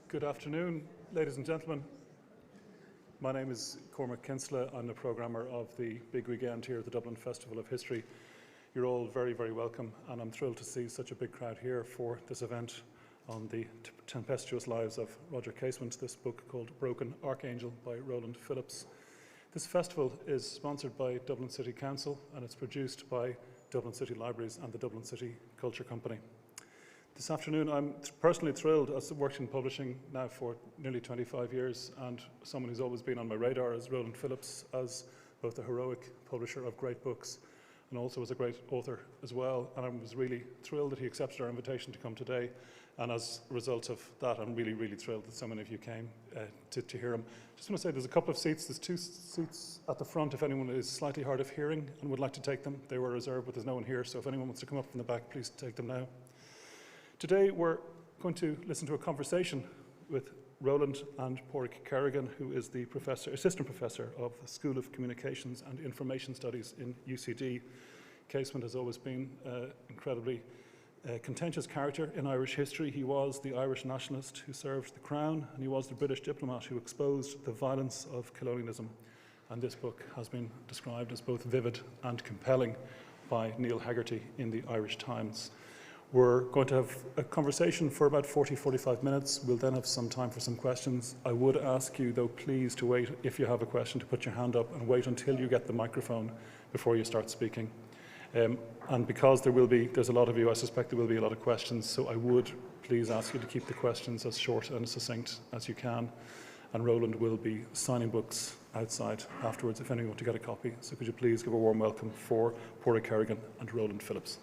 Good afternoon, ladies and gentlemen. My name is Cormac Kinsella. I'm the programmer of the big weekend here at the Dublin Festival of History. You're all very, very welcome, and I'm thrilled to see such a big crowd here for this event on the tempestuous lives of Roger Casement, this book called Broken Archangel by Roland Phillips. This festival is sponsored by Dublin City Council, and it's produced by Dublin City Libraries and the Dublin City Culture Company. This afternoon, I'm personally thrilled, as I've worked in publishing now for nearly 25 years, and someone who's always been on my radar is Roland Phillips, as both a heroic publisher of great books and also as a great author as well. And I was really thrilled that he accepted our invitation to come today. And as a result of that, I'm really, really thrilled that so many of you came to hear him. Just want to say there's a couple of seats. There's 2 seats at the front if anyone is slightly hard of hearing and would like to take them. They were reserved, but there's no one here. So if anyone wants to come up from the back, please take them now. Today, we're going to listen to a conversation with Roland and Paraic Kerrigan, who is the assistant professor of the School of Communications and Information Studies in UCD. Casement has always been an incredibly contentious character in Irish history. He was the Irish nationalist who served the Crown, and he was the British diplomat who exposed the violence of colonialism. And this book has been described as both vivid and compelling by Neil Haggerty in the Irish Times. We're going to have a conversation for about 40-45 minutes. We'll then have some time for some questions. I would ask you, though, please to wait, if you have a question, to put your hand up and wait until you get the microphone before you start speaking. And because there's a lot of you, I suspect there will be a lot of questions, so I would please ask you to keep the questions as short and succinct as you can. And Roland will be signing books outside afterwards if anyone wants to get a copy. So could you please give a warm welcome for Paraic Kerrigan and Roland Phillips.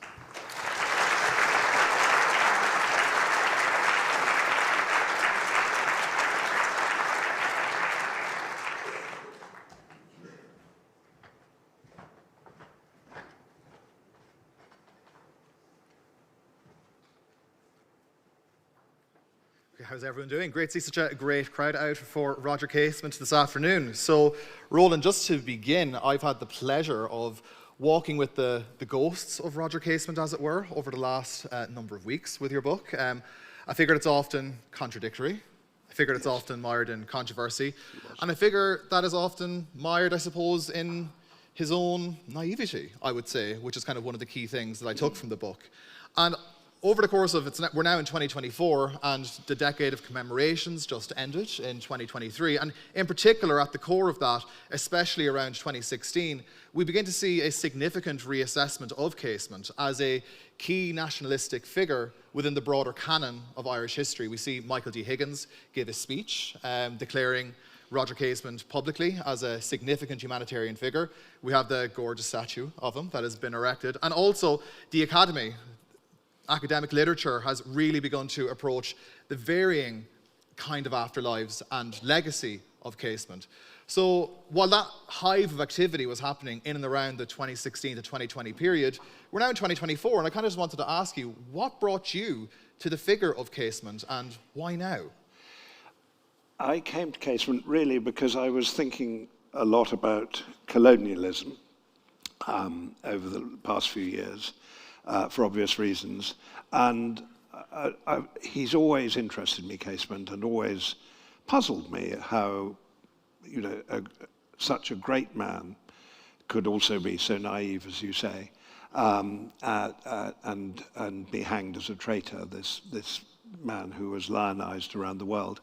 How's everyone doing? Great to see such a great crowd out for Roger Casement this afternoon. So, Roland, just to begin, I've had the pleasure of walking with the ghosts of Roger Casement, as it were, over the last number of weeks with your book. I figured it's often contradictory. I figured it's often mired in controversy. And I figure that is often mired, I suppose, in his own naivety, I would say, which is kind of one of the key things that I took from the book. And over the course of we're now in 2024, and the decade of commemorations just ended in 2023. And in particular, at the core of that, especially around 2016, we begin to see a significant reassessment of Casement as a key nationalistic figure within the broader canon of Irish history. We see Michael D. Higgins give a speech declaring Roger Casement publicly as a significant humanitarian figure. We have the gorgeous statue of him that has been erected. And also the Academy. Academic literature has really begun to approach the varying kind of afterlives and legacy of Casement. So while that hive of activity was happening in and around the 2016 to 2020 period, we're now in 2024, and I kind of just wanted to ask you, what brought you to the figure of Casement, and why now? I came to Casement really because I was thinking a lot about colonialism over the past few years. For obvious reasons, and he's always interested me, Casement, and always puzzled me how, such a great man could also be so naive, as you say, and be hanged as a traitor. This man who was lionized around the world,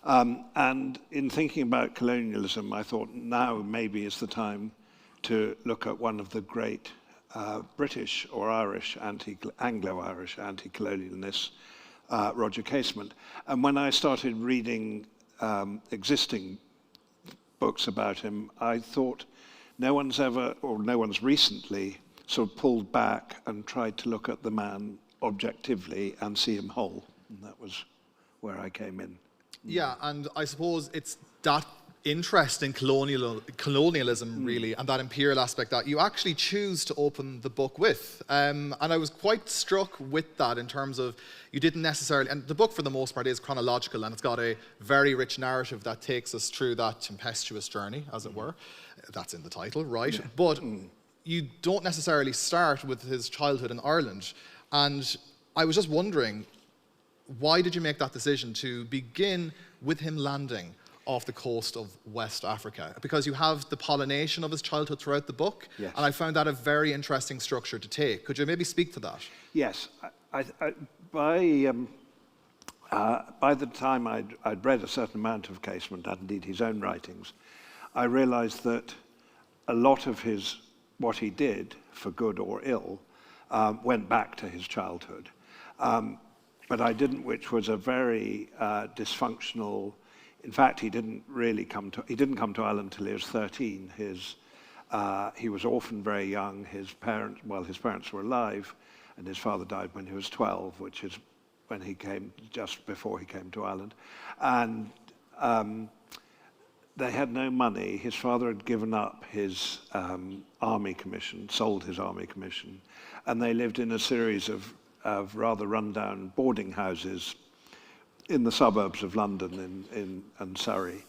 and in thinking about colonialism, I thought now maybe is the time to look at one of the great British or Irish, Anglo-Irish anti-colonialists, Roger Casement. And when I started reading existing books about him, I thought no one's recently sort of pulled back and tried to look at the man objectively and see him whole. And that was where I came in. Yeah, and I suppose it's that interest in colonialism, really, and that imperial aspect that you actually choose to open the book with. And I was quite struck with that in terms of you didn't necessarily, and the book for the most part is chronological, and it's got a very rich narrative that takes us through that tempestuous journey, as it were. That's in the title, right? Yeah. But you don't necessarily start with his childhood in Ireland. And I was just wondering, why did you make that decision to begin with him landing off the coast of West Africa? Because you have the pollination of his childhood throughout the book, Yes. and I found that a very interesting structure to take. Could you maybe speak to that? Yes. By the time I'd read a certain amount of Casement, and indeed his own writings, I realized that a lot of what he did, for good or ill, went back to his childhood. But I didn't, which was a very dysfunctional. In fact, he didn't come to Ireland till he was 13. He was orphaned very young. His parents were alive, and his father died when he was 12, which is when just before he came to Ireland. And they had no money. His father had given up his army commission, sold his army commission, and they lived in a series of rather rundown boarding houses in the suburbs of London and Surrey.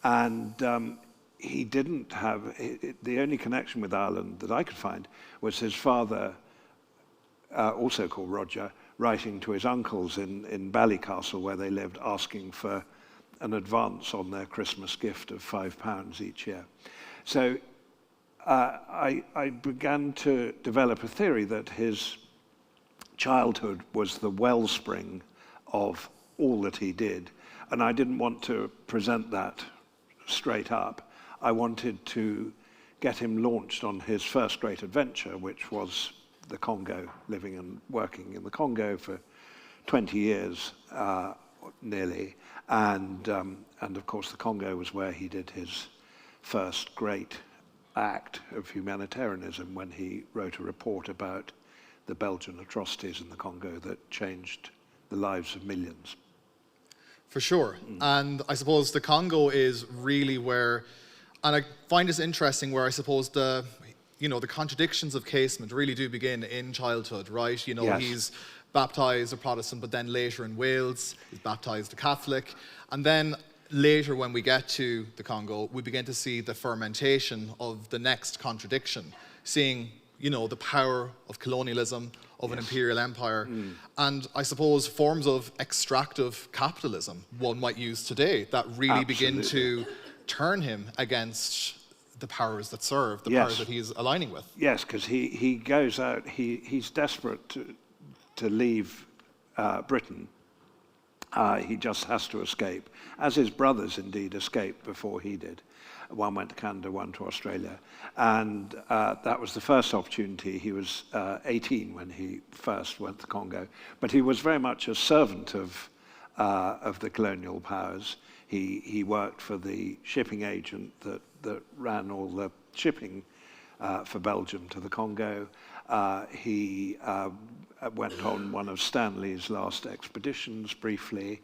And he didn't have, the only connection with Ireland that I could find was his father, also called Roger, writing to his uncles in Ballycastle, where they lived, asking for an advance on their Christmas gift of £5 each year. So I began to develop a theory that his childhood was the wellspring of all that he did. And I didn't want to present that straight up. I wanted to get him launched on his first great adventure, which was the Congo, living and working in the Congo for 20 years, nearly. And of course, the Congo was where he did his first great act of humanitarianism, when he wrote a report about the Belgian atrocities in the Congo that changed the lives of millions. For sure. And I suppose the Congo is really where, and I find this interesting, where I suppose the contradictions of Casement really do begin in childhood, right? Yes. He's baptized a Protestant, but then later in Wales, he's baptized a Catholic. And then later, when we get to the Congo, we begin to see the fermentation of the next contradiction, seeing the power of colonialism, of an imperial empire, and I suppose forms of extractive capitalism one might use today that really begin to turn him against the powers that serve, the powers that he's aligning with. Yes, because he goes out, he's desperate to leave Britain. He just has to escape, as his brothers indeed escaped before he did. One went to Canada, one to Australia. And that was the first opportunity. He was 18 when he first went to Congo. But he was very much a servant of the colonial powers. He worked for the shipping agent that ran all the shipping for Belgium to the Congo. He went on one of Stanley's last expeditions briefly.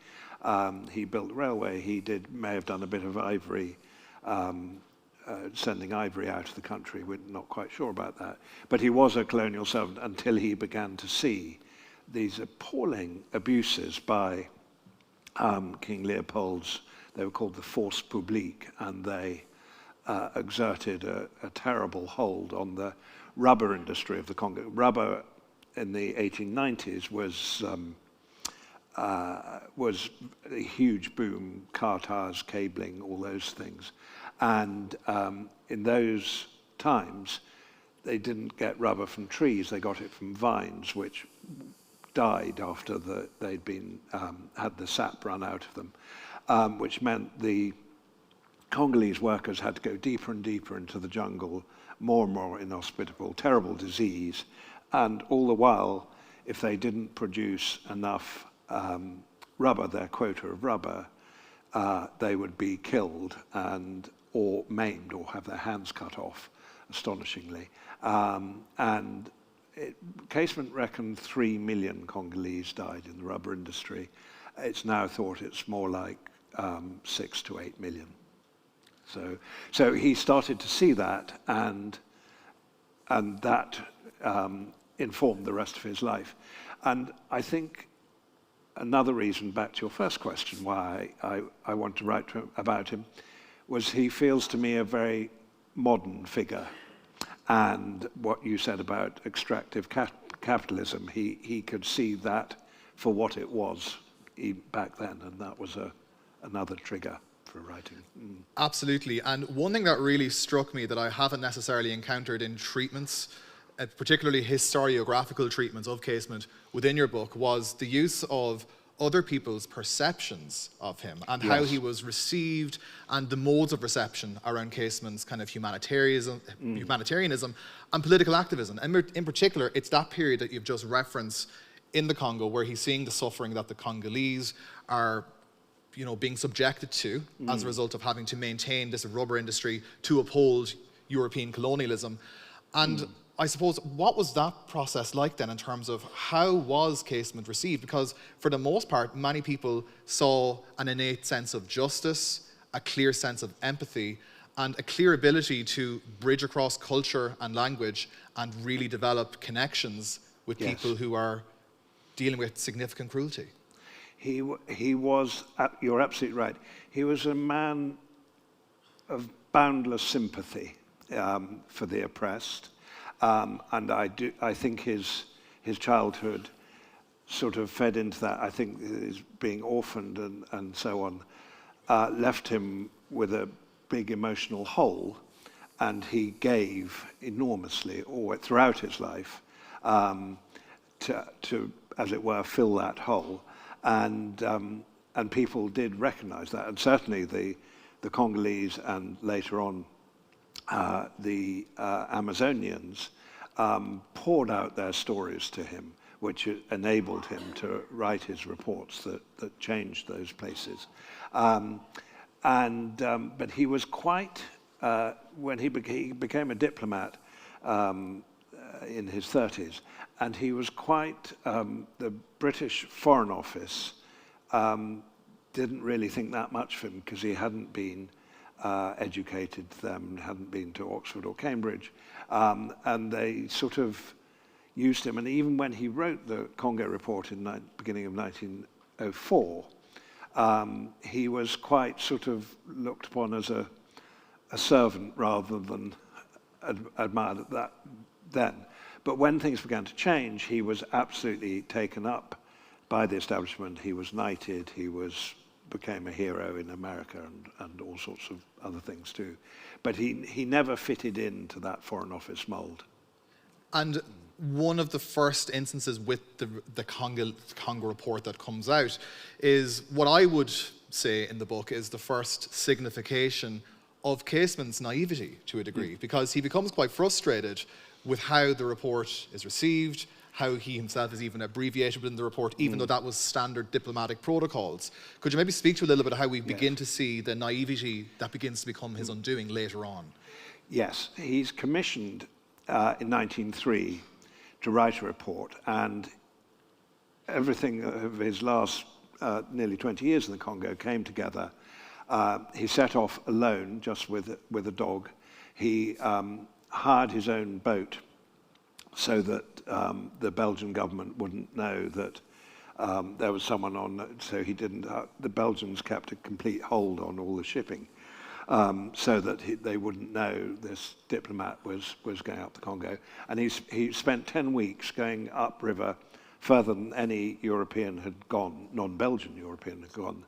He built the railway. He may have done a bit of ivory, sending ivory out of the country. We're not quite sure about that. But he was a colonial servant until he began to see these appalling abuses by King Leopold's, they were called the Force Publique, and they exerted a terrible hold on the rubber industry of the Congo. Rubber in the 1890s was a huge boom, car tires, cabling, all those things. And in those times, they didn't get rubber from trees, they got it from vines, which died after they'd been had the sap run out of them, which meant the Congolese workers had to go deeper and deeper into the jungle, more and more inhospitable, terrible disease. And all the while, if they didn't produce enough rubber, their quota of rubber, they would be killed or maimed or have their hands cut off, astonishingly. Casement reckoned 3 million Congolese died in the rubber industry. It's now thought it's more like 6 to 8 million. So he started to see that, and that informed the rest of his life. And I think another reason, back to your first question, why I want to write about him, was he feels to me a very modern figure. And what you said about extractive capitalism, he could see that for what it was back then, and that was another trigger for writing. Absolutely. And one thing that really struck me that I haven't necessarily encountered in treatments, particularly historiographical treatments of Casement within your book, was the use of other people's perceptions of him and how he was received, and the modes of reception around Casement's kind of humanitarianism and political activism. And in particular, it's that period that you've just referenced in the Congo, where he's seeing the suffering that the Congolese are, being subjected to as a result of having to maintain this rubber industry to uphold European colonialism. And I suppose, what was that process like then in terms of how was Casement received? Because for the most part, many people saw an innate sense of justice, a clear sense of empathy, and a clear ability to bridge across culture and language and really develop connections with people who are dealing with significant cruelty. He was, you're absolutely right, he was a man of boundless sympathy for the oppressed. And I think his childhood sort of fed into that. I think his being orphaned and so on left him with a big emotional hole, and he gave enormously throughout his life to, as it were, fill that hole. And people did recognize that, and certainly the Congolese and later on the Amazonians poured out their stories to him, which enabled him to write his reports that changed those places. But he was quite, when he became a diplomat in his 30s, and he was quite, the British Foreign Office didn't really think that much of him because he hadn't been educated them, hadn't been to Oxford or Cambridge, and they sort of used him. And even when he wrote the Congo report in the beginning of 1904, he was quite sort of looked upon as a servant rather than admired at that then. But when things began to change, he was absolutely taken up by the establishment. He was knighted, became a hero in America and all sorts of other things too. But he never fitted into that Foreign Office mold. And one of the first instances with the Congo report that comes out is what I would say in the book is the first signification of Casement's naivety to a degree, because he becomes quite frustrated with how the report is received, how he himself is even abbreviated within the report, even though that was standard diplomatic protocols. Could you maybe speak to a little bit of how we begin to see the naivety that begins to become his undoing later on? Yes, he's commissioned in 1903 to write a report, and everything of his last nearly 20 years in the Congo came together. He set off alone, just with a dog. He hired his own boat so that the Belgian government wouldn't know that there was someone on, so he didn't, the Belgians kept a complete hold on all the shipping, so that they wouldn't know this diplomat was going up the Congo. And he spent 10 weeks going upriver further than any European had gone, non-Belgian European had gone.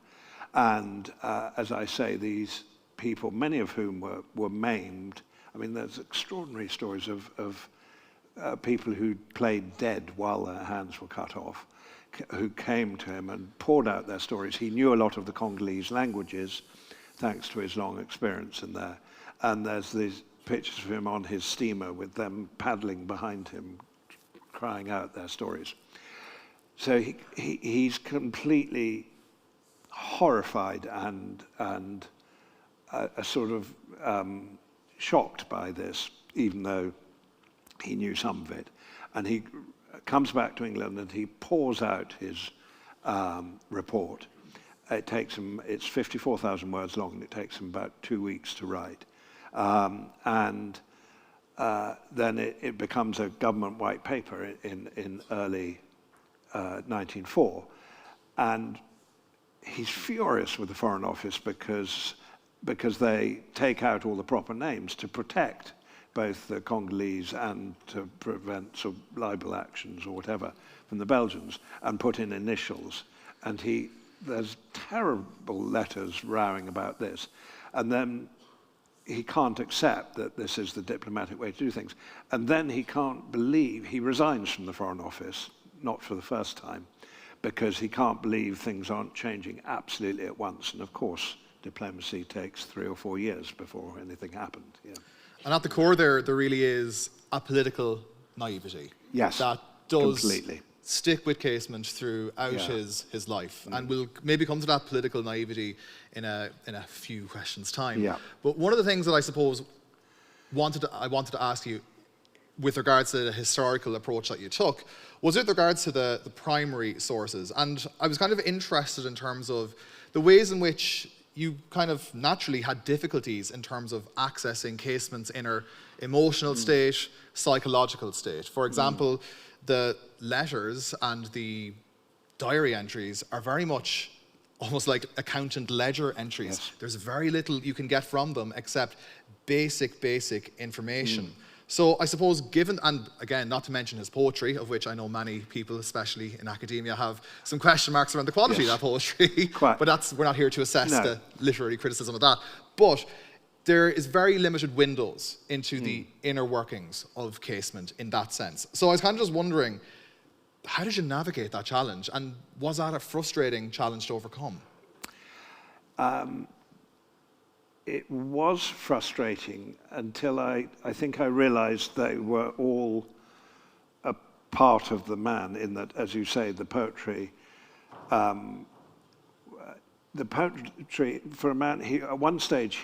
And as I say, these people, many of whom were maimed. I mean, there's extraordinary stories of people who played dead while their hands were cut off, who came to him and poured out their stories. He knew a lot of the Congolese languages, thanks to his long experience in there. And there's these pictures of him on his steamer with them paddling behind him, crying out their stories. So he's completely horrified and a sort of shocked by this, even though he knew some of it. And he comes back to England and he pours out his report. It takes him, it's 54,000 words long, and it takes him about 2 weeks to write. Then it becomes a government white paper in early 1904. And he's furious with the Foreign Office because they take out all the proper names to protect both the Congolese and to prevent libel actions or whatever from the Belgians, and put in initials. And he there's terrible letters rowing about this, and then he can't accept that this is the diplomatic way to do things. And then he can't believe, he resigns from the Foreign Office, not for the first time, because he can't believe things aren't changing absolutely at once. And of course, diplomacy takes 3 or 4 years before anything happened. Yeah. And at the core there really is a political naivety. Yes, that does completely stick with Casement throughout his life. And we'll maybe come to that political naivety in a few questions' time. Yeah. But one of the things that I suppose I wanted to ask you with regards to the historical approach that you took was with regards to the primary sources. And I was kind of interested in terms of the ways in which you kind of naturally had difficulties in terms of accessing Casement's inner emotional state, psychological state. For example, the letters and the diary entries are very much almost like accountant ledger entries. Yes. There's very little you can get from them except basic information. So I suppose given, and again, not to mention his poetry, of which I know many people, especially in academia, have some question marks around the quality of that poetry. Quite. But we're not here to assess No. the literary criticism of that. But there is very limited windows into the inner workings of Casement in that sense. So I was kind of just wondering, how did you navigate that challenge? And was that a frustrating challenge to overcome? It was frustrating until I think I realized they were all a part of the man, in that, as you say, the poetry for a man, at one stage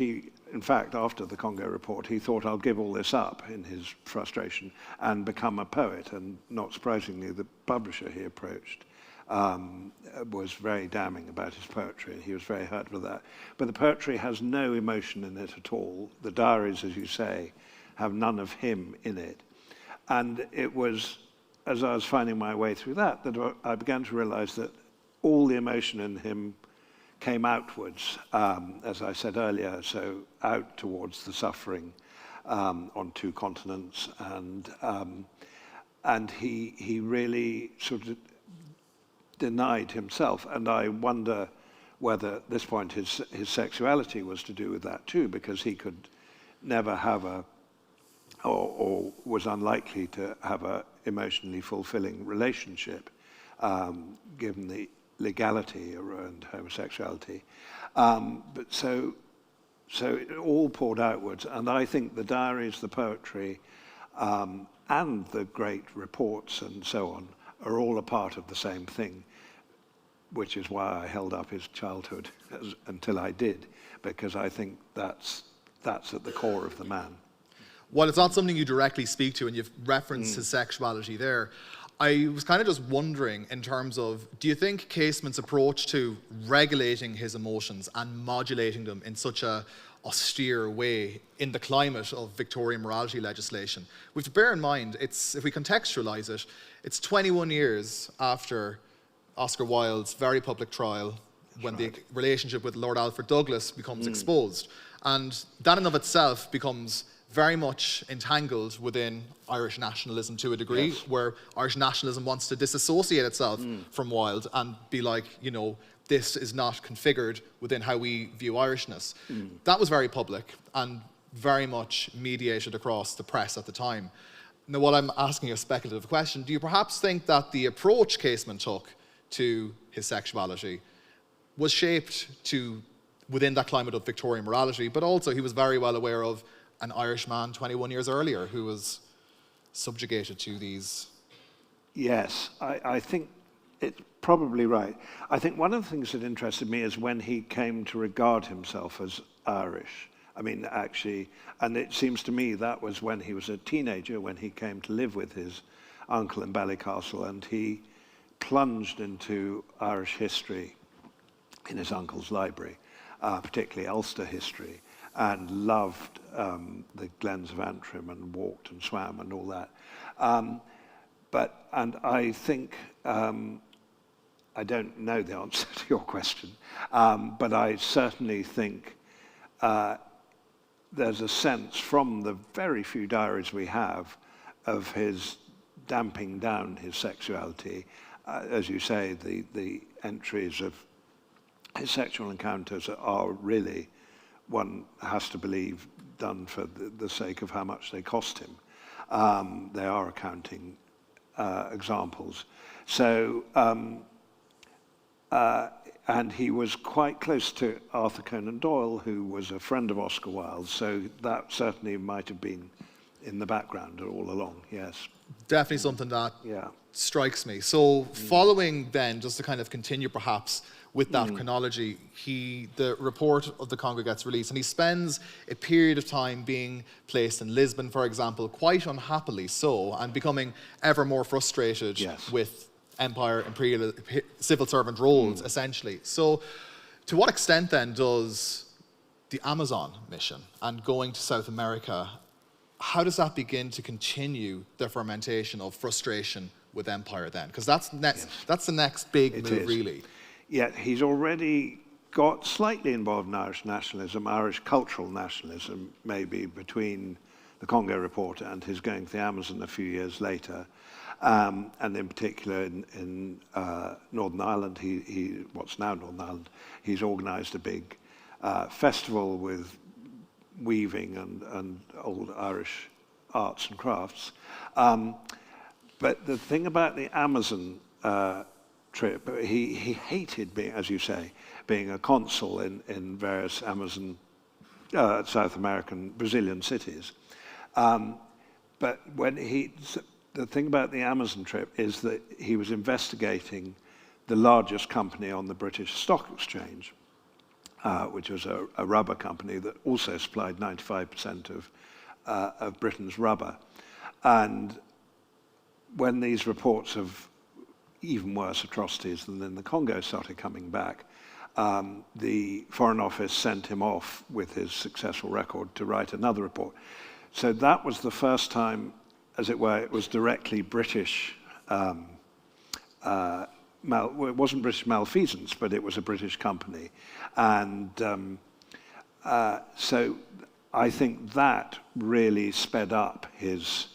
in fact, after the Congo report, he thought, I'll give all this up in his frustration and become a poet. And not surprisingly, the publisher he approached was very damning about his poetry, and he was very hurt with that. But the poetry has no emotion in it at all. The diaries, as you say, have none of him in it. And it was, as I was finding my way through that I began to realize that all the emotion in him came outwards, as I said earlier, so out towards the suffering on 2 continents, and he really sort of denied himself. And I wonder whether at this point his sexuality was to do with that too, because he could never have or was unlikely to have a emotionally fulfilling relationship, given the legality around homosexuality. But so it all poured outwards, and I think the diaries, the poetry, and the great reports and so on are all a part of the same thing, which is why I held up his childhood until I did, because I think that's at the core of the man. While it's not something you directly speak to, and you've referenced his sexuality there, I was kind of just wondering in terms of, do you think Casement's approach to regulating his emotions and modulating them in such a austere way in the climate of Victorian morality legislation, we have to bear in mind, if we contextualize it, it's 21 years after Oscar Wilde's very public trial, when the relationship with Lord Alfred Douglas becomes exposed. And that in of itself becomes very much entangled within Irish nationalism to a degree, where Irish nationalism wants to disassociate itself from Wilde and be like, this is not configured within how we view Irishness. That was very public and very much mediated across the press at the time. Now, while I'm asking a speculative question, do you perhaps think that the approach Casement took to his sexuality was shaped within that climate of Victorian morality, but also he was very well aware of an Irish man 21 years earlier who was subjugated to these? Yes, I think it's probably right. I think one of the things that interested me is when he came to regard himself as Irish. I mean, actually, and it seems to me that was when he was a teenager, when he came to live with his uncle in Ballycastle, and he plunged into Irish history in his uncle's library, particularly Ulster history, and loved the glens of Antrim and walked and swam and all that. And I think, I don't know the answer to your question, but I certainly think there's a sense from the very few diaries we have of his damping down his sexuality. As you say, the entries of his sexual encounters are really, one has to believe, done for the sake of how much they cost him. They are accounting examples. So, and he was quite close to Arthur Conan Doyle, who was a friend of Oscar Wilde, so that certainly might have been in the background all along, yes. Definitely something that Yeah. strikes me. So following then, just to kind of continue perhaps with that chronology, the report of the Congo gets released, and he spends a period of time being placed in Lisbon, for example, quite unhappily so, and becoming ever more frustrated with empire, imperial, civil servant roles, essentially. So to what extent then does the Amazon mission and going to South America, how does that begin to continue the fermentation of frustration with empire then? Because that's the next big move, really. Yeah, he's already got slightly involved in Irish nationalism, Irish cultural nationalism, maybe, between the Congo report and his going to the Amazon a few years later. And in particular in Northern Ireland, what's now Northern Ireland, he's organised a big festival with weaving and old Irish arts and crafts. But the thing about the Amazon trip, he hated being, as you say, being a consul in various Amazon, South American, Brazilian cities. But when the thing about the Amazon trip is that he was investigating the largest company on the British Stock Exchange, which was a rubber company that also supplied 95% of Britain's rubber. And when these reports of even worse atrocities than in the Congo started coming back, the Foreign Office sent him off with his successful record to write another report. So that was the first time, as it were, it was directly British, it wasn't British malfeasance, but it was a British company. And so I think that really sped up his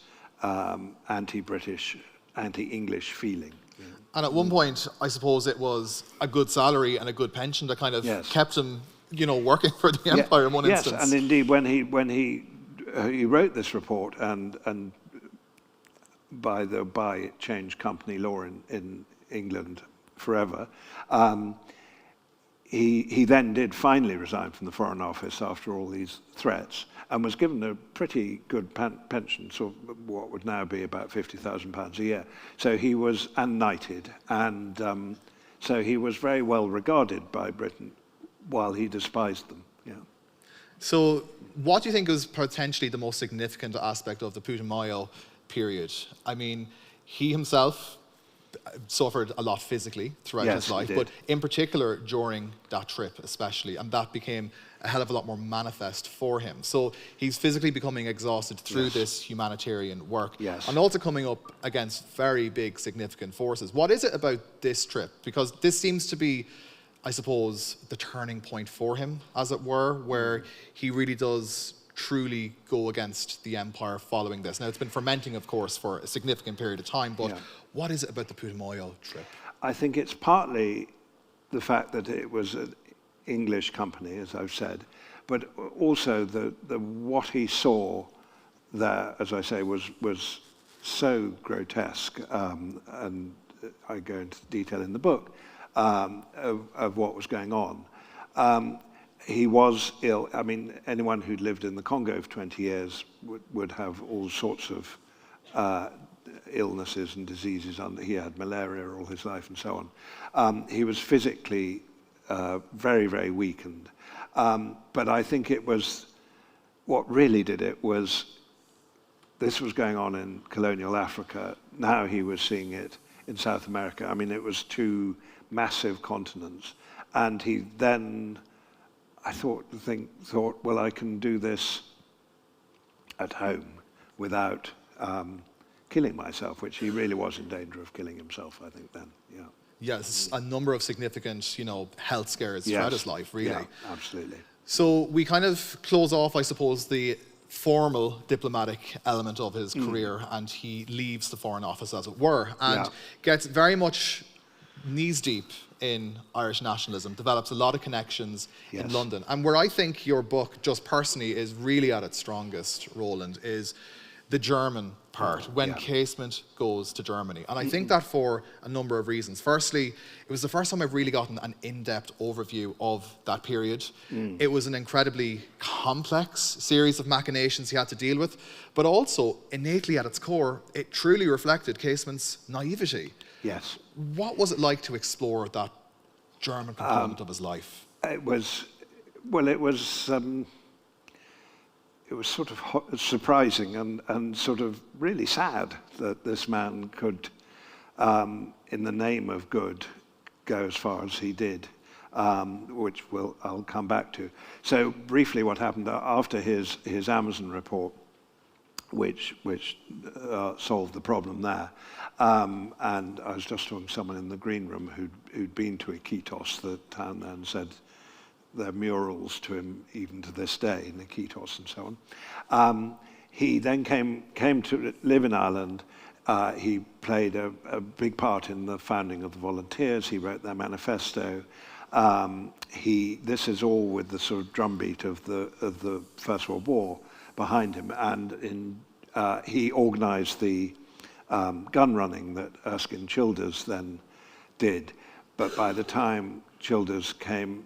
anti-British, anti-English feeling. And at one point, I suppose it was a good salary and a good pension that kind of kept him, working for the empire in one instance. Yes, and indeed, when he wrote this report, and by changed company law in England forever, he then did finally resign from the Foreign Office after all these threats, and was given a pretty good pension, so what would now be about £50,000 a year. So he was knighted, and so he was very well regarded by Britain, while he despised them. Yeah. So, what do you think was potentially the most significant aspect of the Putumayo period? I mean, he himself suffered a lot physically throughout his life, but in particular during that trip especially, and that became a hell of a lot more manifest for him. So he's physically becoming exhausted through this humanitarian work, and also coming up against very big significant forces. What is it about this trip? Because this seems to be, I suppose, the turning point for him, as it were, where he really does truly go against the empire following this. Now, it's been fermenting, of course, for a significant period of time, but what is it about the Putumayo trip? I think it's partly the fact that it was an English company, as I've said, but also the what he saw there, as I say, was so grotesque, and I go into detail in the book, of what was going on. He was ill. I mean, anyone who'd lived in the Congo for 20 years would have all sorts of illnesses and diseases. He had malaria all his life and so on. He was physically very, very weakened. But I think it was, what really did it was, this was going on in colonial Africa. Now he was seeing it in South America. I mean, it was two massive continents. And he then, I thought, well, I can do this at home without killing myself, which he really was in danger of killing himself, I think, then, Yes, a number of significant, health scares throughout his life, really. Yeah, absolutely. So we kind of close off, I suppose, the formal diplomatic element of his career, and he leaves the Foreign Office, as it were, and gets very much knees deep in Irish nationalism, develops a lot of connections in Yes. London. And where I think your book, just personally, is really at its strongest, Roland, is the German part, when Yeah. Casement goes to Germany. And I think that for a number of reasons. Firstly, it was the first time I've really gotten an in-depth overview of that period. It was an incredibly complex series of machinations he had to deal with, but also, innately at its core, it truly reflected Casement's naivety. Yes. What was it like to explore that German component of his life? It was, well, it was sort of surprising and sort of really sad that this man could, in the name of good, go as far as he did, which I'll come back to. So briefly, what happened after his Amazon report, which solved the problem there, and I was just talking to someone in the green room who'd been to Iquitos, the town there, and said there are murals to him even to this day in Iquitos and so on. He then came to live in Ireland. He played a big part in the founding of the Volunteers. He wrote their manifesto. This is all with the sort of drumbeat of the First World War behind him, and he organised the gun running that Erskine Childers then did. But by the time Childers came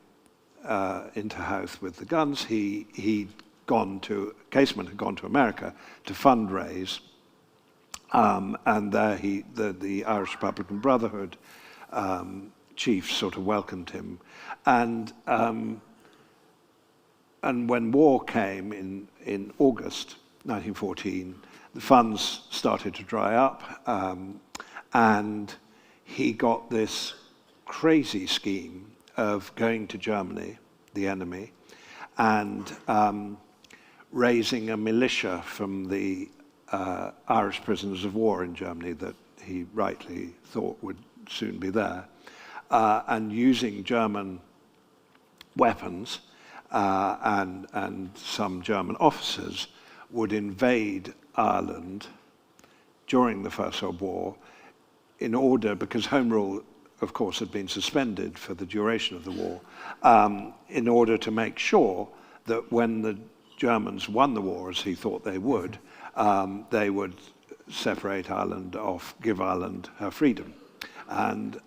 into Howth with the guns, Casement had gone to America to fundraise, and there the Irish Republican Brotherhood chiefs sort of welcomed him, and when war came in August 1914, the funds started to dry up, and he got this crazy scheme of going to Germany, the enemy, and raising a militia from the Irish prisoners of war in Germany that he rightly thought would soon be there, and using German weapons and some German officers would invade Ireland during the First World War in order, because Home Rule, of course, had been suspended for the duration of the war, in order to make sure that when the Germans won the war, as he thought they would separate Ireland off, give Ireland her freedom, and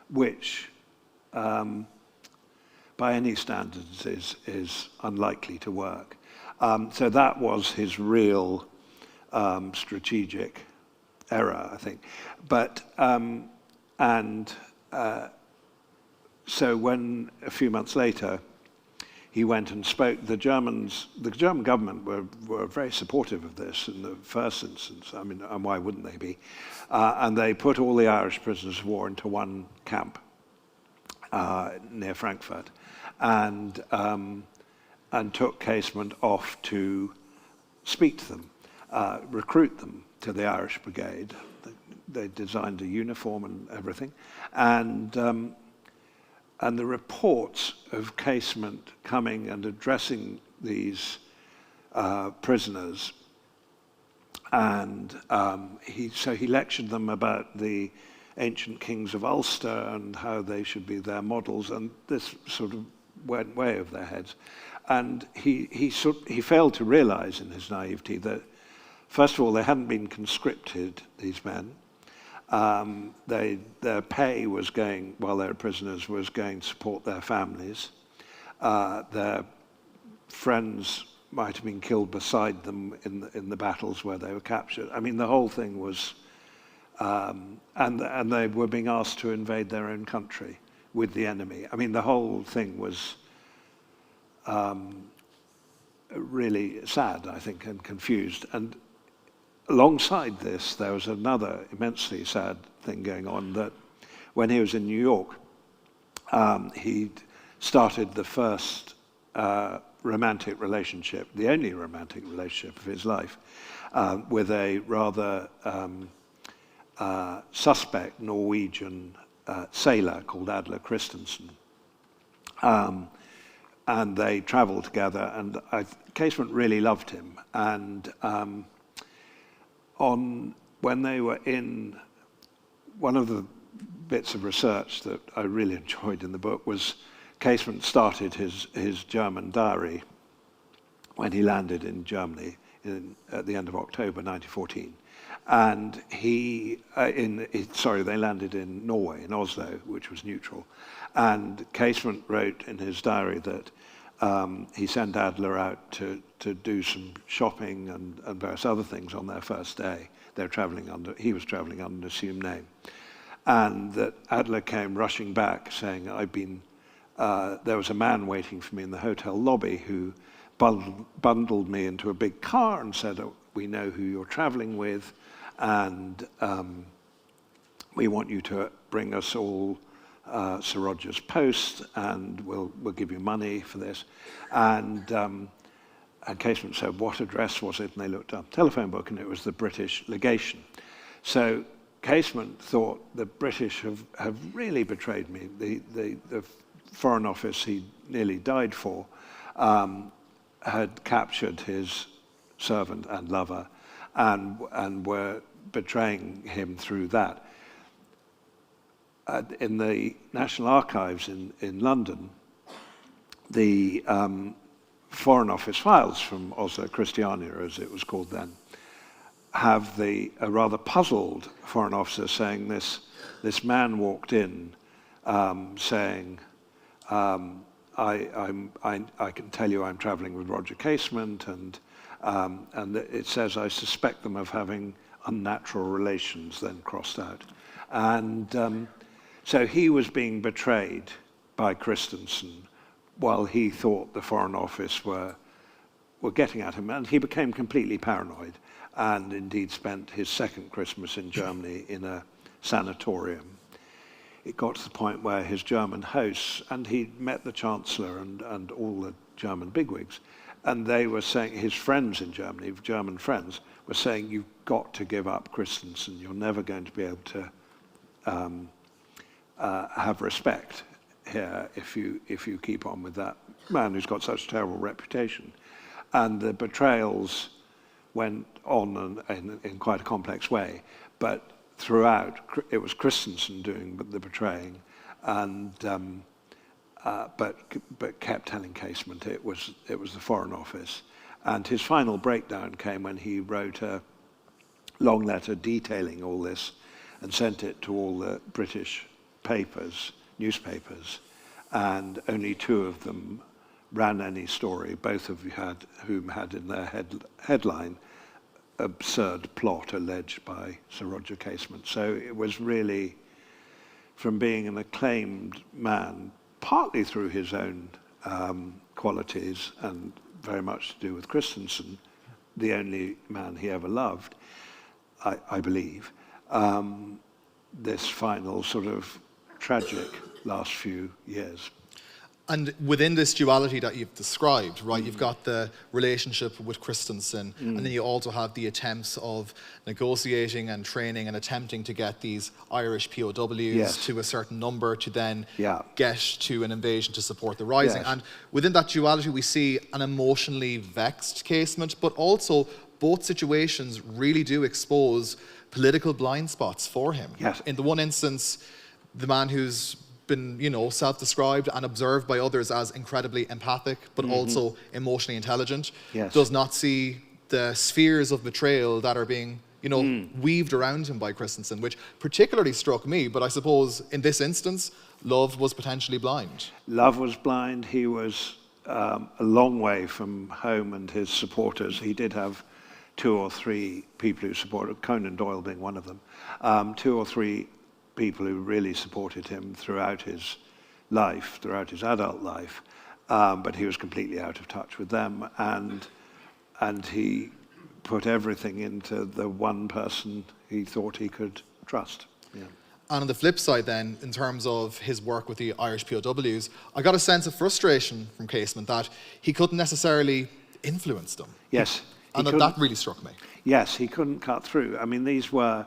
which, by any standards, is unlikely to work. So that was his real strategic error, I think. But so when a few months later he went and spoke, the German government were very supportive of this in the first instance. I mean, and why wouldn't they be? And they put all the Irish prisoners of war into one camp near Frankfurt, and took Casement off to speak to them, recruit them to the Irish Brigade. They designed a uniform and everything, and the reports of Casement coming and addressing these prisoners, and he lectured them about the ancient kings of Ulster and how they should be their models, and this sort of went way over their heads. And he failed to realize in his naivety that, first of all, they hadn't been conscripted, these men. Their pay was going, while they were prisoners, was going to support their families. Their friends might have been killed beside them in the battles where they were captured. I mean, the whole thing was, and they were being asked to invade their own country with the enemy. I mean, the whole thing was really sad, I think, and confused. And alongside this, there was another immensely sad thing going on, that when he was in New York, he'd started the first romantic relationship, the only romantic relationship of his life, with a rather suspect Norwegian sailor called Adler Christensen. And they traveled together, and Casement really loved him. And when they were in, one of the bits of research that I really enjoyed in the book was Casement started his German diary when he landed in Germany at the end of October 1914. And they landed in Norway, in Oslo, which was neutral. And Casement wrote in his diary that he sent Adler out to do some shopping and various other things on their first day. He was traveling under an assumed name. And that Adler came rushing back saying, there was a man waiting for me in the hotel lobby who bundled me into a big car and said, we know who you're traveling with, and we want you to bring us all Sir Roger's post, and we'll give you money for this. And Casement said, what address was it? And they looked up telephone book, and it was the British legation. So Casement thought the British have really betrayed me. The Foreign Office he nearly died for had captured his servant and lover and were betraying him through that. In the National Archives in London, the Foreign Office files from Oslo Christiania, as it was called then, have a rather puzzled foreign officer saying this man walked in saying, I can tell you I'm traveling with Roger Casement, and it says I suspect them of having unnatural relations, then crossed out. And so he was being betrayed by Christensen while he thought the Foreign Office were getting at him, and he became completely paranoid and indeed spent his second Christmas in Germany in a sanatorium. It got to the point where his German hosts, and he met the Chancellor and all the German bigwigs, and they were saying, his friends in Germany, German friends, were saying, you've got to give up Christensen. You're never going to be able to have respect here if you keep on with that man who's got such a terrible reputation. And the betrayals went on in quite a complex way, but throughout it was Christensen doing the betraying, and but kept telling Casement it was the Foreign Office. And his final breakdown came when he wrote a long letter detailing all this and sent it to all the British newspapers, and only two of them ran any story, both of whom had in their headline absurd plot alleged by Sir Roger Casement. So it was really, from being an acclaimed man, partly through his own qualities and very much to do with Christensen, the only man he ever loved, I believe, this final sort of tragic last few years. And within this duality that you've described, right, you've got the relationship with Christensen, and then you also have the attempts of negotiating and training and attempting to get these Irish POWs to a certain number to then get to an invasion to support the rising. And within that duality, we see an emotionally vexed Casement, but also both situations really do expose political blind spots for him. In the one instance, the man who's been, self-described and observed by others as incredibly empathic, but also emotionally intelligent, does not see the spheres of betrayal that are being, weaved around him by Christensen, which particularly struck me. But I suppose in this instance, love was potentially blind. Love was blind. He was a long way from home and his supporters. He did have 2 or 3 people who supported, Conan Doyle being one of them, 2 or 3 people who really supported him throughout his life, throughout his adult life, but he was completely out of touch with them, and he put everything into the one person he thought he could trust. And on the flip side then, in terms of his work with the Irish POWs, I got a sense of frustration from Casement that he couldn't necessarily influence them. And that really struck me. Yes, he couldn't cut through. I mean, these were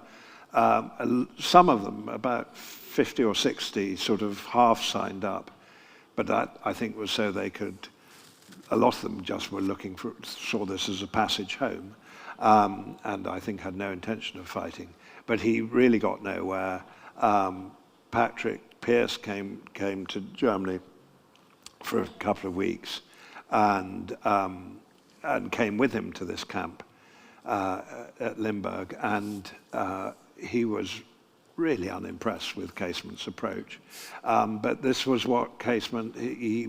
some of them, about 50 or 60, sort of half signed up, but that I think was so they could. A lot of them just were saw this as a passage home, and I think had no intention of fighting. But he really got nowhere. Patrick Pearse came to Germany for a couple of weeks and came with him to this camp at Limburg, and he was really unimpressed with Casement's approach. But this was what Casement, he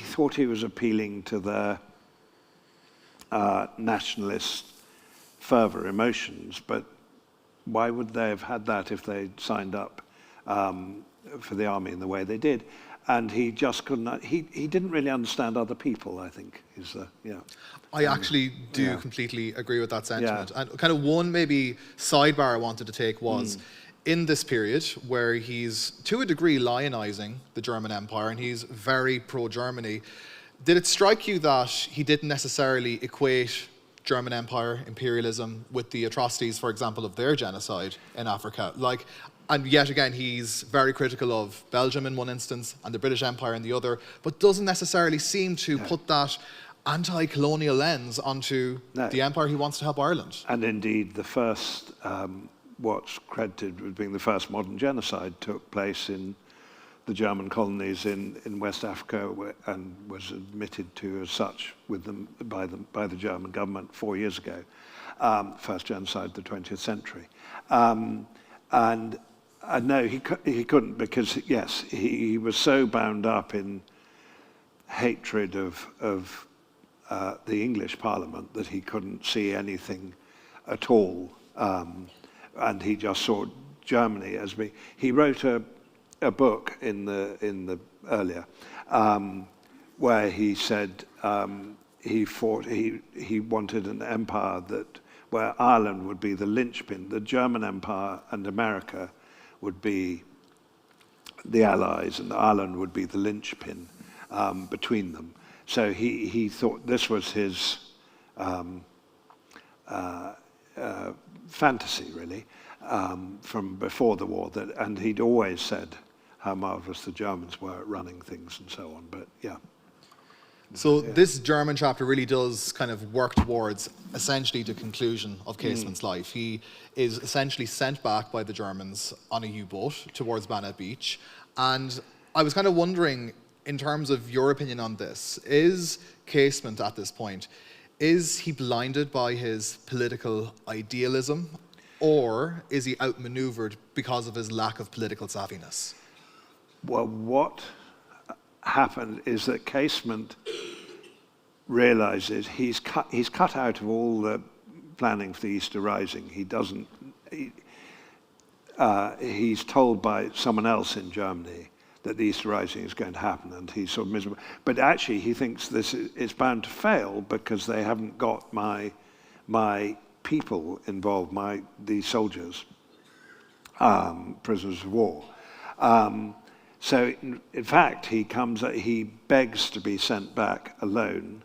thought he was appealing to their nationalist fervor emotions, but why would they have had that if they signed up for the army in the way they did? And he just couldn't, he didn't really understand other people, I think, is the, yeah. I actually do completely agree with that sentiment. And kind of one maybe sidebar I wanted to take was, in this period where he's, to a degree, lionizing the German Empire and he's very pro-Germany, did it strike you that he didn't necessarily equate German Empire, imperialism, with the atrocities, for example, of their genocide in Africa? Like, and yet again, he's very critical of Belgium in one instance and the British Empire in the other, but doesn't necessarily seem to put that anti-colonial lens onto the empire he wants to help Ireland. And indeed, the first, what's credited with being the first modern genocide took place in the German colonies in West Africa, and was admitted to as such with them by the German government 4 years ago. First genocide of the 20th century. And no, he couldn't, because yes, he was so bound up in hatred of the English Parliament that he couldn't see anything at all, and he just saw Germany as being. He wrote a book in the earlier where he said he wanted an empire where Ireland would be the linchpin, the German Empire and America would be the allies, and Ireland would be the linchpin between them. So he thought this was his fantasy, really, from before the war. And he'd always said how marvelous the Germans were at running things and so on. But yeah. So this German chapter really does kind of work towards essentially the conclusion of Casement's life. He is essentially sent back by the Germans on a U-boat towards Bannow Beach. And I was kind of wondering, in terms of your opinion on this, is Casement at this point, is he blinded by his political idealism, or is he outmaneuvered because of his lack of political savviness? Well, what happened is that Casement realizes he's cut out of all the planning for the Easter Rising. He's told by someone else in Germany that the Easter Rising is going to happen, and he's sort of miserable. But actually, he thinks it's bound to fail because they haven't got my people involved, these soldiers, prisoners of war. So, in fact, he begs to be sent back alone.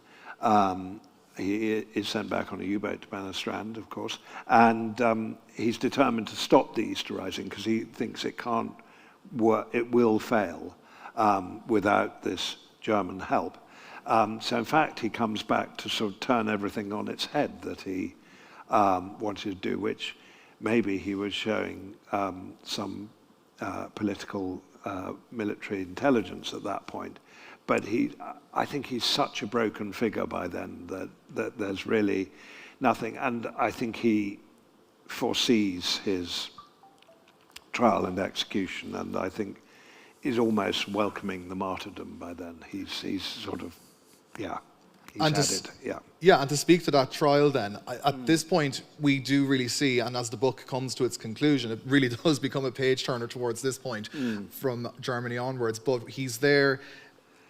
He is sent back on a U-boat to Bannow, of course, and he's determined to stop the Easter Rising because he thinks it can't work, it will fail without this German help. So, in fact, he comes back to sort of turn everything on its head that he wanted to do, which maybe he was showing some political military intelligence at that point. But I think he's such a broken figure by then that there's really nothing. And I think he foresees his trial and execution, and I think is almost welcoming the martyrdom by then. He's sort of, he's and had it, and to speak to that trial then, at this point we do really see, and as the book comes to its conclusion, it really does become a page turner towards this point from Germany onwards, but he's there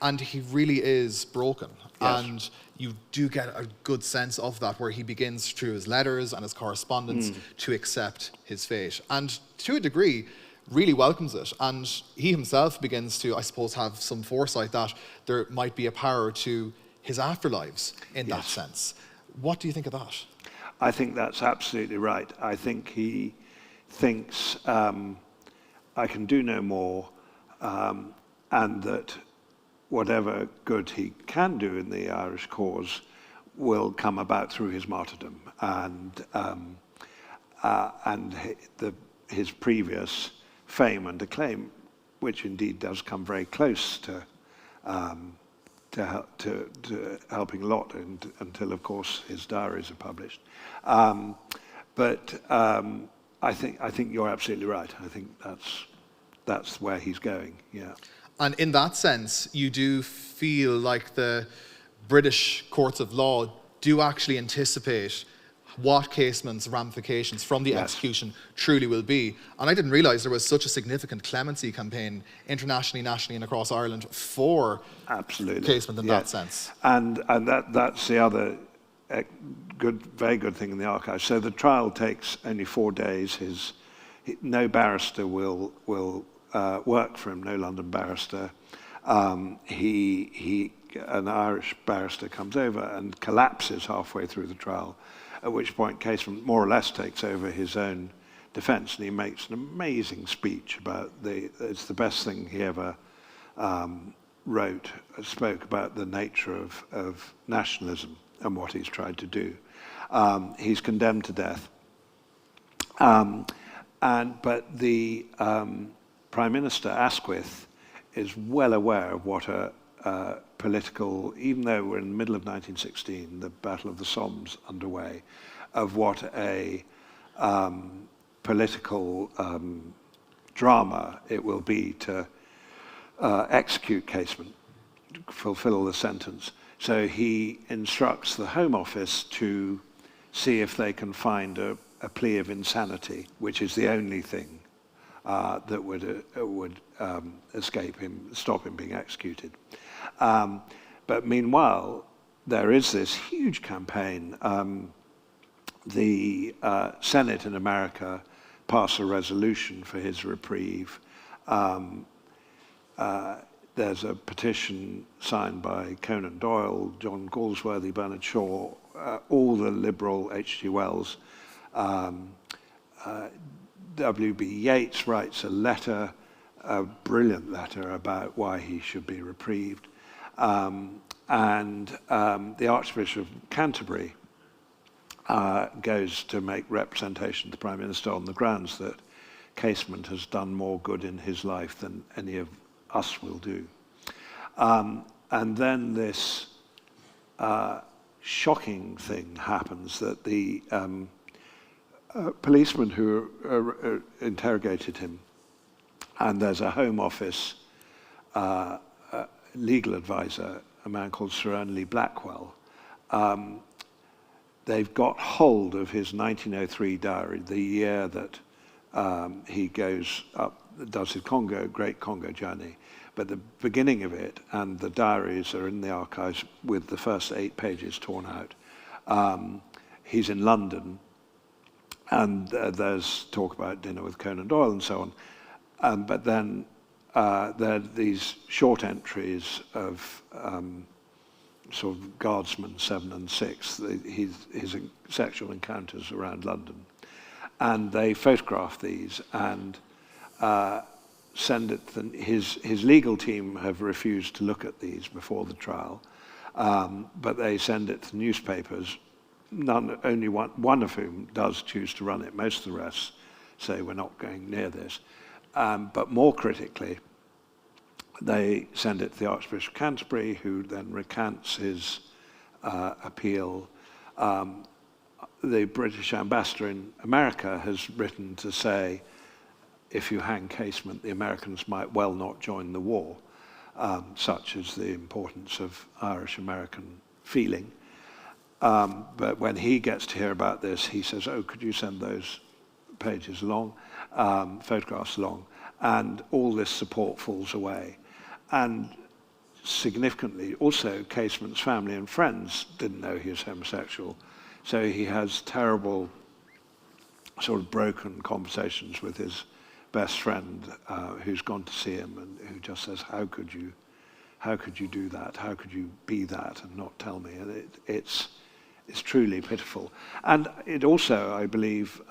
and he really is broken. Yes. And you do get a good sense of that, where he begins through his letters and his correspondence to accept his fate, and to a degree really welcomes it. And he himself begins to, I suppose, have some foresight that there might be a power to his afterlives in that sense. What do you think of that? I think that's absolutely right. I think he thinks I can do no more, and that whatever good he can do in the Irish cause will come about through his martyrdom, and his previous fame and acclaim, which indeed does come very close to helping a lot until, of course, his diaries are published. But I think you're absolutely right. I think that's where he's going. Yeah. And in that sense, you do feel like the British courts of law do actually anticipate what Casement's ramifications from the execution truly will be. And I didn't realise there was such a significant clemency campaign internationally, nationally, and across Ireland for Casement in that sense. And that's the other very good thing in the archive. So the trial takes only 4 days. No barrister will work for him, no London barrister. An Irish barrister comes over and collapses halfway through the trial, at which point Casement more or less takes over his own defence, and he makes an amazing speech about it's the best thing he ever spoke about the nature of nationalism and what he's tried to do. He's condemned to death. But the Prime Minister, Asquith, is well aware of what a political, even though we're in the middle of 1916, the Battle of the Somme underway, of what a political drama it will be to execute Casement, fulfill the sentence. So he instructs the Home Office to see if they can find a plea of insanity, which is the only thing that would escape him, stop him being executed. But meanwhile, there is this huge campaign. The Senate in America pass a resolution for his reprieve. There's a petition signed by Conan Doyle, John Galsworthy, Bernard Shaw, all the liberal H.G. Wells. W.B. Yeats writes a letter, a brilliant letter about why he should be reprieved. The Archbishop of Canterbury goes to make representation to the Prime Minister on the grounds that Casement has done more good in his life than any of us will do. And then this shocking thing happens that the policeman who interrogated him, and there's a Home Office legal advisor, a man called Sir Only Blackwell, they've got hold of his 1903 diary, the year that he goes up, does his Great Congo journey. But the beginning of it and the diaries are in the archives with the first 8 pages torn out. He's in London, and there's talk about dinner with Conan Doyle and so on. But then there are these short entries of sort of Guardsmen 7 and 6, his sexual encounters around London. And they photograph these and send it. His legal team have refused to look at these before the trial, but they send it to newspapers. Only one of whom does choose to run it. Most of the rest say we're not going near this. But more critically, they send it to the Archbishop of Canterbury, who then recants his appeal. The British ambassador in America has written to say, if you hang Casement, the Americans might well not join the war, such is the importance of Irish-American feeling. But when he gets to hear about this, he says, oh, could you send those pages along, photographs along? And all this support falls away. And significantly, also, Casement's family and friends didn't know he was homosexual. So he has terrible, sort of broken conversations with his best friend who's gone to see him and who just says, how could you do that? How could you be that and not tell me? And it's truly pitiful. And it also, I believe,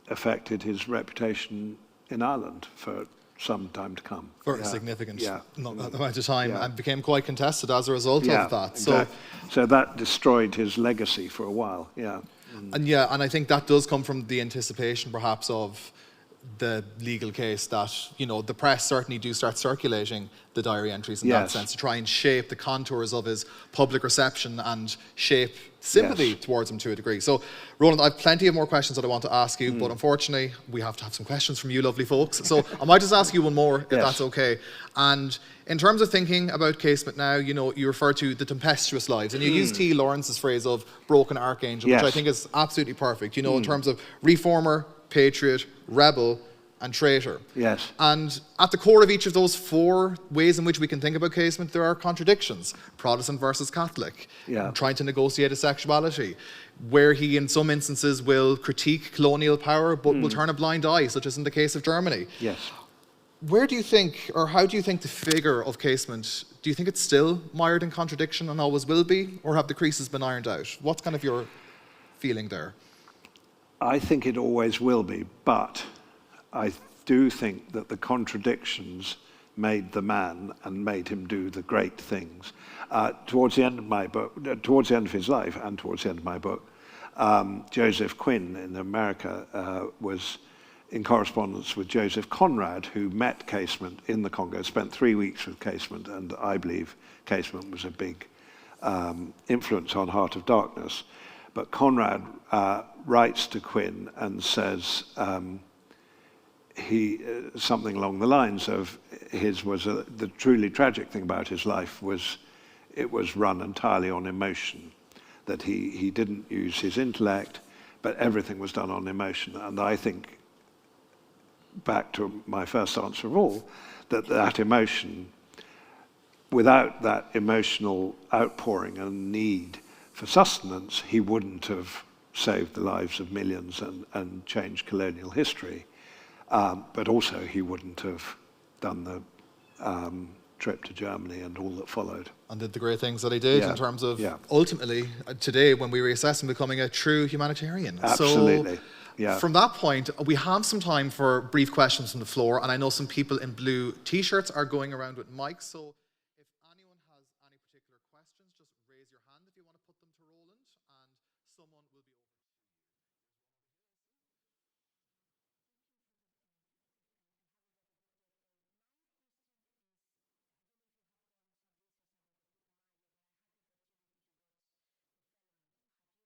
affected his reputation in Ireland for some time to come. For a significant amount of time, and became quite contested as a result of that. Exactly. So that destroyed his legacy for a while, And I think that does come from the anticipation perhaps of the legal case that, the press certainly do start circulating the diary entries in that sense to try and shape the contours of his public reception and shape sympathy towards him to a degree. So, Roland, I have plenty of more questions that I want to ask you, but unfortunately, we have to have some questions from you lovely folks. So I might just ask you one more, if that's okay. And in terms of thinking about Casement now, you refer to the tempestuous lives, and you use T. Lawrence's phrase of broken archangel, which I think is absolutely perfect, in terms of reformer, patriot, rebel, and traitor. Yes. And at the core of each of those four ways in which we can think about Casement, there are contradictions. Protestant versus Catholic, trying to negotiate a sexuality, where he in some instances will critique colonial power but will turn a blind eye, such as in the case of Germany. Yes. Where do you think, or how do you think the figure of Casement, do you think it's still mired in contradiction and always will be, or have the creases been ironed out? What's kind of your feeling there? I think it always will be, but I do think that the contradictions made the man and made him do the great things. Towards the end of my book, towards the end of his life and towards the end of my book, Joseph Quinn in America was in correspondence with Joseph Conrad, who met Casement in the Congo, spent 3 weeks with Casement, and I believe Casement was a big influence on Heart of Darkness. But Conrad writes to Quinn and says something along the lines of the truly tragic thing about his life was it was run entirely on emotion, that he didn't use his intellect, but everything was done on emotion. And I think, back to my first answer of all, that emotion, without that emotional outpouring and need for sustenance, he wouldn't have saved the lives of millions and changed colonial history. But also he wouldn't have done the trip to Germany and all that followed. And did the great things that he did in terms of, ultimately, today, when we reassess him, becoming a true humanitarian. Absolutely. So, from that point, we have some time for brief questions from the floor, and I know some people in blue t-shirts are going around with mics, so if anyone has any particular questions, just raise your hand if you want to put them to Roland, and someone will be over.